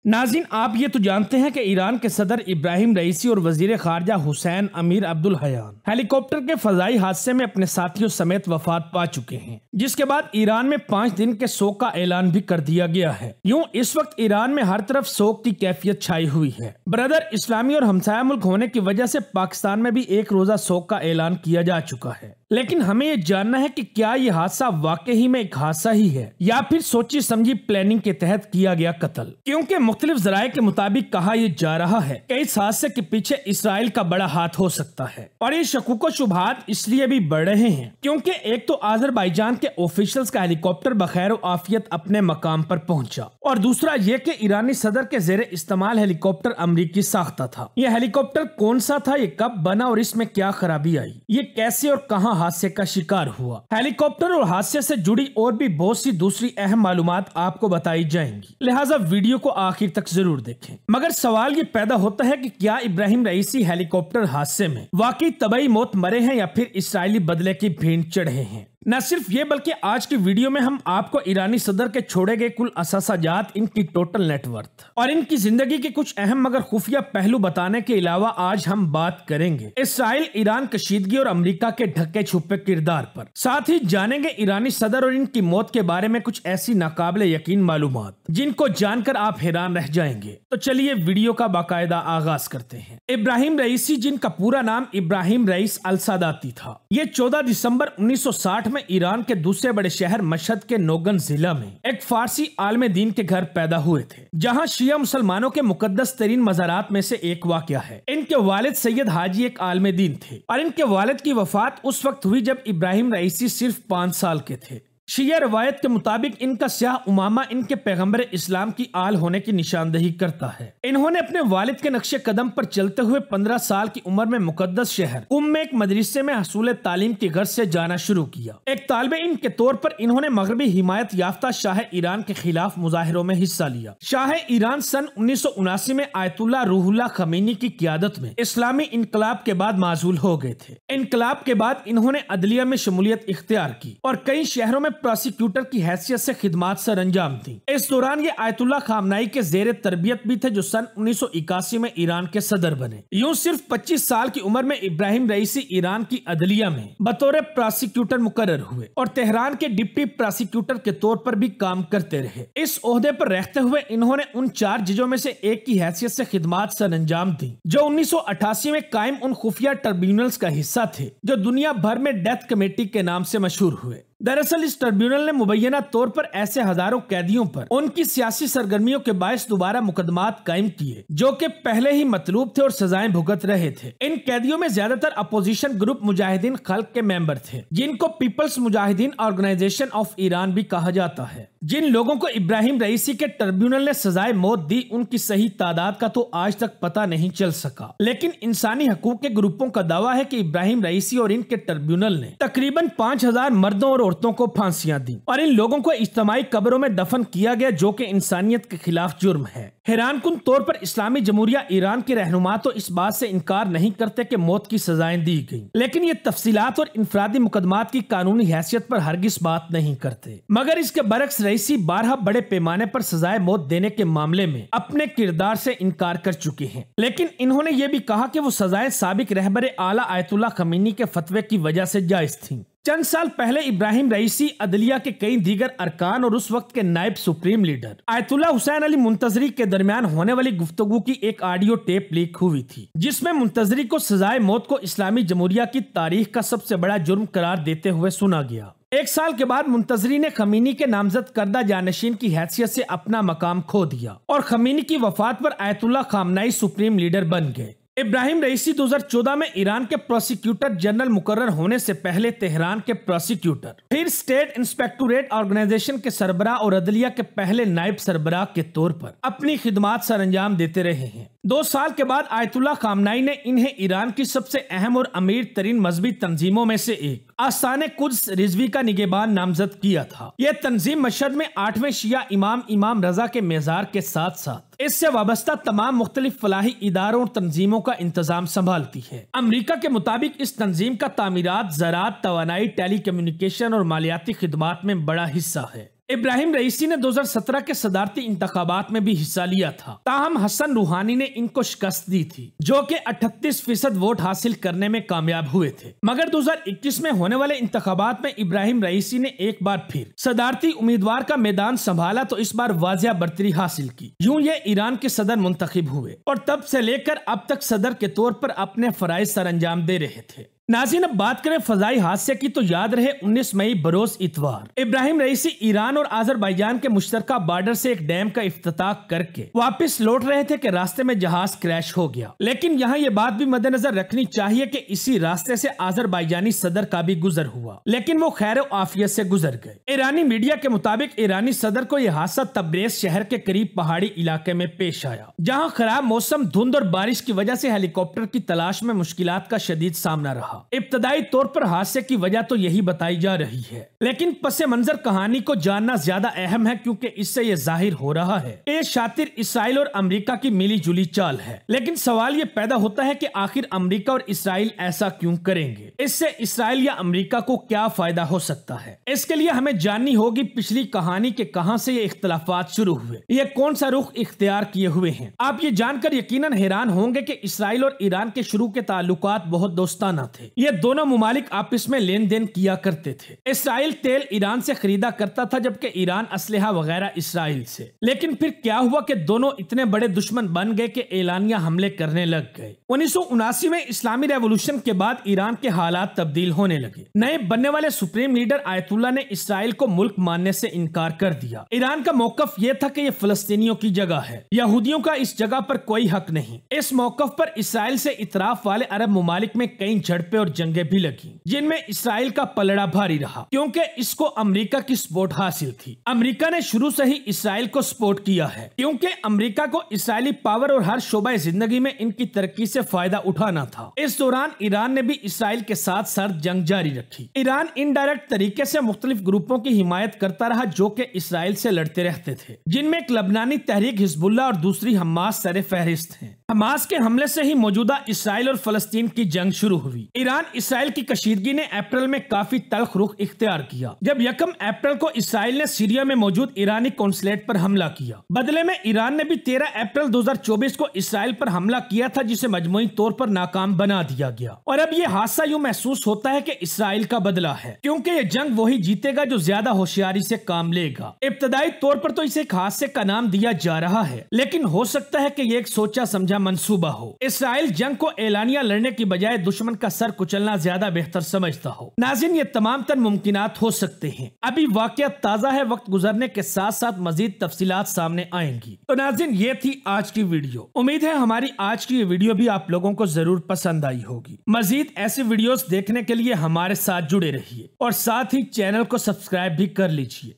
नाज़रीन, आप ये तो जानते हैं कि ईरान के सदर इब्राहिम रईसी और वजीर खारजा हुसैन अमीर अब्दुल हयान हेलीकॉप्टर के फजाई हादसे में अपने साथियों समेत वफात पा चुके हैं, जिसके बाद ईरान में 5 दिन के शोक का ऐलान भी कर दिया गया है। यूं इस वक्त ईरान में हर तरफ शोक की कैफियत छाई हुई है। ब्रदर इस्लामी और हमसाया मुल्क होने की वजह से पाकिस्तान में भी एक रोजा शोक का ऐलान किया जा चुका है। लेकिन हमें ये जानना है कि क्या ये हादसा वाकई में एक हादसा ही है या फिर सोची समझी प्लानिंग के तहत किया गया कत्ल, क्योंकि मुख्तलिफ जराये के मुताबिक कहा यह जा रहा है कि इस हादसे के पीछे इसराइल का बड़ा हाथ हो सकता है। और ये शकूक व शुबहात इसलिए भी बढ़ रहे हैं क्योंकि एक तो आजरबाईजान के ऑफिशियल्स का हेलीकॉप्टर बखैर आफियत अपने मकाम पर पहुंचा, और दूसरा ये कि ईरानी सदर के जेर इस्तेमाल हेलीकॉप्टर अमरीकी साख्ता था। यह हेलीकॉप्टर कौन सा था, ये कब बना और इसमें क्या खराबी आई, ये कैसे और कहां हादसे का शिकार हुआ। हेलीकॉप्टर और हादसे से जुड़ी और भी बहुत सी दूसरी अहम मालूमात आपको बताई जाएंगी, लिहाजा वीडियो को आखिर तक जरूर देखें। मगर सवाल ये पैदा होता है कि क्या इब्राहिम रईसी हेलीकॉप्टर हादसे में वाकई तबाही मौत मरे हैं या फिर इसराइली बदले की भीड़ चढ़े हैं। न सिर्फ ये बल्कि आज की वीडियो में हम आपको ईरानी सदर के छोड़े गए कुल असासाजात, इनकी टोटल नेटवर्थ और इनकी जिंदगी के कुछ अहम मगर खुफिया पहलू बताने के अलावा आज हम बात करेंगे इसराइल ईरान कशीदगी और अमेरिका के ढके छुपे किरदार पर। साथ ही जानेंगे ईरानी सदर और इनकी मौत के बारे में कुछ ऐसी नाकाबिले यकीन मालूमात जिनको जानकर आप हैरान रह जाएंगे। तो चलिए वीडियो का बाकायदा आगाज करते हैं। इब्राहिम रईसी, जिनका पूरा नाम इब्राहिम रईस अल सादाती था, ये 14 दिसंबर 1960 में ईरान के दूसरे बड़े शहर मशहद के नोगन जिला में एक फारसी आलम दीन के घर पैदा हुए थे, जहां शिया मुसलमानों के मुकद्दस तरीन मज़ारात में से एक वाक़या है। इनके वालिद सैयद हाजी एक आलम दीन थे और इनके वालिद की वफात उस वक्त हुई जब इब्राहिम रईसी सिर्फ 5 साल के थे। शिया रवायत के मुताबिक इनका स्याह उमामा इनके पैगंबर इस्लाम की आल होने की निशानदेही करता है। इन्होंने अपने वालिद के नक्शे कदम पर चलते हुए 15 साल की उम्र में मुकद्दस शहर में एक मदरसे में हसूल तालीम की गर्ज से जाना शुरू किया। एक तालिबे इल्म के तौर पर इन्होंने मगरबी हिमायत याफ्ता शाह ईरान के खिलाफ मुजाहिरों में हिस्सा लिया। शाह ईरान सन 1979 में आयतुल्लाह रूहुल्लाह खमीनी की क़ियादत में इस्लामी इनकलाब के बाद माजूल हो गए थे। इनकलाब के बाद इन्होंने अदलिया में शमूलियत इख्तियार की और कई शहरों में प्रोसिक्यूटर की हैसियत से खिदमात सर अंजाम दी। इस दौरान ये आयतुल्लाह खामनाई के जेर तरबियत भी थे, जो सन 1981 में ईरान के सदर बने। यूं सिर्फ 25 साल की उम्र में इब्राहिम रईसी ईरान की अदलिया में बतौर प्रोसिक्यूटर मुकर्रर हुए और तेहरान के डिप्टी प्रोसिक्यूटर के तौर पर भी काम करते रहे। इस ओहदे पर रहते हुए इन्होंने उन 4 जजों में से एक की हैसियत से खिदमात सर अंजाम दी, जो 1988 में कायम उन खुफिया ट्रिब्यूनल्स का हिस्सा थे जो दुनिया भर में डेथ कमेटी के नाम से मशहूर हुए। दरअसल इस ट्रिब्यूनल ने मुबैना तौर पर ऐसे हजारों कैदियों पर उनकी सियासी सरगर्मियों के बायस दोबारा मुकदमात कायम किए, जो कि पहले ही मतलूब थे और सजाएं भुगत रहे थे। इन कैदियों में ज्यादातर अपोजिशन ग्रुप मुजाहिदीन खल्क के मेंबर थे, जिनको people's Mujahideen organization of Iran भी कहा जाता है। जिन लोगों को इब्राहिम रईसी के ट्रिब्यूनल ने सजाए मौत दी, उनकी सही तादाद का तो आज तक पता नहीं चल सका, लेकिन इंसानी हकूक के ग्रुपों का दावा है कि इब्राहिम रईसी और इनके ट्रिब्यूनल ने तकरीबन 5000 मर्दों और औरतों को फांसियां दी और इन लोगों को इज्तिमाई कब्रों में दफन किया गया, जो कि इंसानियत के खिलाफ जुर्म है। हैरानकुन तौर पर इस्लामी जमहूरिया ईरान के रहनुमा तो इस बात से इनकार नहीं करते कि मौत की सजाएं दी गई, लेकिन ये तफसीलात और इनफरादी मुकदमात की कानूनी हैसियत पर हरगिज बात नहीं करते। मगर इसके बरक्स रईसी 12 बड़े पैमाने पर सजाए मौत देने के मामले में अपने किरदार से इनकार कर चुके हैं, लेकिन इन्होंने ये भी कहा कि वो सजाएं साबिक रहबर आला आयतुल्लाह खमीनी के फतवे की वजह से जायज थीं। चंद साल पहले इब्राहिम रईसी, अदलिया के कई दीगर अरकान और उस वक्त के नायब supreme leader Ayatollah Hussein Ali Montazeri के दरमियान होने वाली गुफ्तगू की एक ऑडियो टेप लीक हुई थी, जिसमें मुंतजरी को सजाए मौत को इस्लामी जमहूरिया की तारीख का सबसे बड़ा जुर्म करार देते हुए सुना गया। 1 साल के बाद मुंतजरी ने खमीनी के नामजद करदा जानशीन की हैसियत से अपना मकाम खो दिया और खमीनी की वफात पर आयतुल्लाह खामनाई सुप्रीम लीडर बन गए। इब्राहिम रईसी 2014 में ईरान के प्रोसिक्यूटर जनरल मुकर्रर होने से पहले तेहरान के प्रोसिक्यूटर, फिर स्टेट इंस्पेक्टोरेट ऑर्गेनाइजेशन के सरबराह और अदलिया के पहले नायब सरबराह के तौर पर अपनी खिदमात सर अंजाम देते रहे हैं। 2 साल के बाद आयतुल्लाह खामनाई ने इन्हें ईरान की सबसे अहम और अमीर तरीन मजहबी तंजीमों में से एक आस्ताने कुद्स रिजवी का निगहबान नामजद किया था। यह तंजीम मशहद में 8वें शिया इमाम रजा के मेज़ार के साथ साथ इससे वाबस्ता तमाम मुख्तलिफ फलाही इदारों और तंजीमों का इंतजाम संभालती है। अमेरिका के मुताबिक इस तंजीम का तामीरात, ज़राअत, तवानाई, टेली कम्युनिकेशन और मालियाती खिदमात में बड़ा हिस्सा है। इब्राहिम रईसी ने 2017 के सदारती इंतखाबात में भी हिस्सा लिया था, ताहम हसन रूहानी ने इनको शिकस्त दी थी, जो कि 38% वोट हासिल करने में कामयाब हुए थे। मगर 2021 में होने वाले इंतखाबात में इब्राहिम रईसी ने एक बार फिर सदारती उम्मीदवार का मैदान संभाला तो इस बार वाजिया बर्तरी हासिल की। यूं ये ईरान के सदर मुंतखब हुए और तब से लेकर अब तक सदर के तौर पर अपने फराइज सरअंजाम दे रहे थे। नाज़रीन, अब बात करें फजाई हादसे की तो याद रहे 19 मई बरोज इतवार इब्राहिम रईसी ईरान और आज़रबाईजान के मुश्तरका बॉर्डर से एक डैम का इफ्तिताह करके वापस लौट रहे थे कि रास्ते में जहाज क्रैश हो गया। लेकिन यहाँ ये बात भी मद्देनजर रखनी चाहिए कि इसी रास्ते से आज़रबाईजानी सदर का भी गुजर हुआ, लेकिन वो खैर आफियत से गुजर गए। ईरानी मीडिया के मुताबिक ईरानी सदर को यह हादसा तब्रेज शहर के करीब पहाड़ी इलाके में पेश आया, जहाँ खराब मौसम, धुंध और बारिश की वजह से हेलीकॉप्टर की तलाश में मुश्किलात का शदीद सामना रहा। इब्तदाई तौर पर हादसे की वजह तो यही बताई जा रही है, लेकिन पसे मंजर कहानी को जानना ज्यादा अहम है, क्योंकि इससे ये जाहिर हो रहा है ये शातिर इसराइल और अमेरिका की मिली जुली चाल है। लेकिन सवाल ये पैदा होता है कि आखिर अमेरिका और इसराइल ऐसा क्यों करेंगे? इससे इसराइल या अमेरिका को क्या फायदा हो सकता है? इसके लिए हमें जाननी होगी पिछली कहानी के कहां से ये इख्तलाफात शुरू हुए, ये कौन सा रुख इख्तियार किए हुए हैं। आप ये जानकर यकीनन हैरान होंगे कि इसराइल और ईरान के शुरू के ताल्लुकात बहुत दोस्ताना थे। ये दोनों मुमालिक आपस में लेन देन किया करते थे। इसराइल तेल ईरान से खरीदा करता था, जबकि ईरान असलहा वगैरह इसराइल से। लेकिन फिर क्या हुआ कि दोनों इतने बड़े दुश्मन बन गए कि एलानिया हमले करने लग गए। 1979 में इस्लामी रेवोल्यूशन के बाद ईरान के हालात तब्दील होने लगे। नए बनने वाले सुप्रीम लीडर आयतुल्ला ने इसराइल को मुल्क मानने से इनकार कर दिया। ईरान का मौकफ यह था कि यह फलस्तीनियों की जगह है, यहूदियों का इस जगह पर कोई हक नहीं। इस मौकफ पर इसराइल से इतराफ वाले अरब मुमालिक में कई झड़पें और जंगें भी लगी, जिनमें इसराइल का पलड़ा भारी रहा, क्योंकि इसको अमेरिका की सपोर्ट हासिल थी। अमेरिका ने शुरू से ही इसराइल को सपोर्ट किया है, क्योंकि अमेरिका को इसराइली पावर और हर शोबा जिंदगी में इनकी तरक्की से फायदा उठाना था। इस दौरान ईरान ने भी इसराइल के साथ सर्द जंग जारी रखी। ईरान इनडायरेक्ट तरीके से मुख्तलिफ ग्रुपों की हिमायत करता रहा जो कि इसराइल से लड़ते रहते थे, जिनमें एक लबनानी तहरीक हिजबुल्लाह और दूसरी हमास सरे फहरिस्त हैं। हमास के हमले से ही मौजूदा इसराइल और फलस्तीन की जंग शुरू हुई। ईरान इसराइल की कशीदगी ने अप्रैल में काफी तल्ख रुख इख्तियार किया, जब 1 अप्रैल को इसराइल ने सीरिया में मौजूद ईरानी कॉन्सुलेट पर हमला किया। बदले में ईरान ने भी 13 अप्रैल 2024 को इसराइल पर हमला किया था, जिसे मजमूई तौर पर नाकाम बना दिया गया। और अब ये हादसा यूं महसूस होता है कि इसराइल का बदला है, क्योंकि ये जंग वही जीतेगा जो ज्यादा होशियारी से काम लेगा। इब्तदाई तौर पर तो इसे एक हादसे का नाम दिया जा रहा है, लेकिन हो सकता है कि ये एक सोचा समझा मंसूबा हो। इसराइल जंग को एलानिया लड़ने की बजाय दुश्मन का सर कुचलना ज्यादा बेहतर समझता हो। नाज़रीन, ये तमाम तर मुमकिनात हो सकते हैं। अभी वाकया ताजा है, वक्त गुजरने के साथ साथ मजीद तफसीलात सामने आएंगी। तो नाज़रीन, ये थी आज की वीडियो। उम्मीद है हमारी आज की ये वीडियो भी आप लोगों को जरूर पसंद आई होगी। मजीद ऐसी वीडियोस देखने के लिए हमारे साथ जुड़े रहिए और साथ ही चैनल को सब्सक्राइब भी कर लीजिए।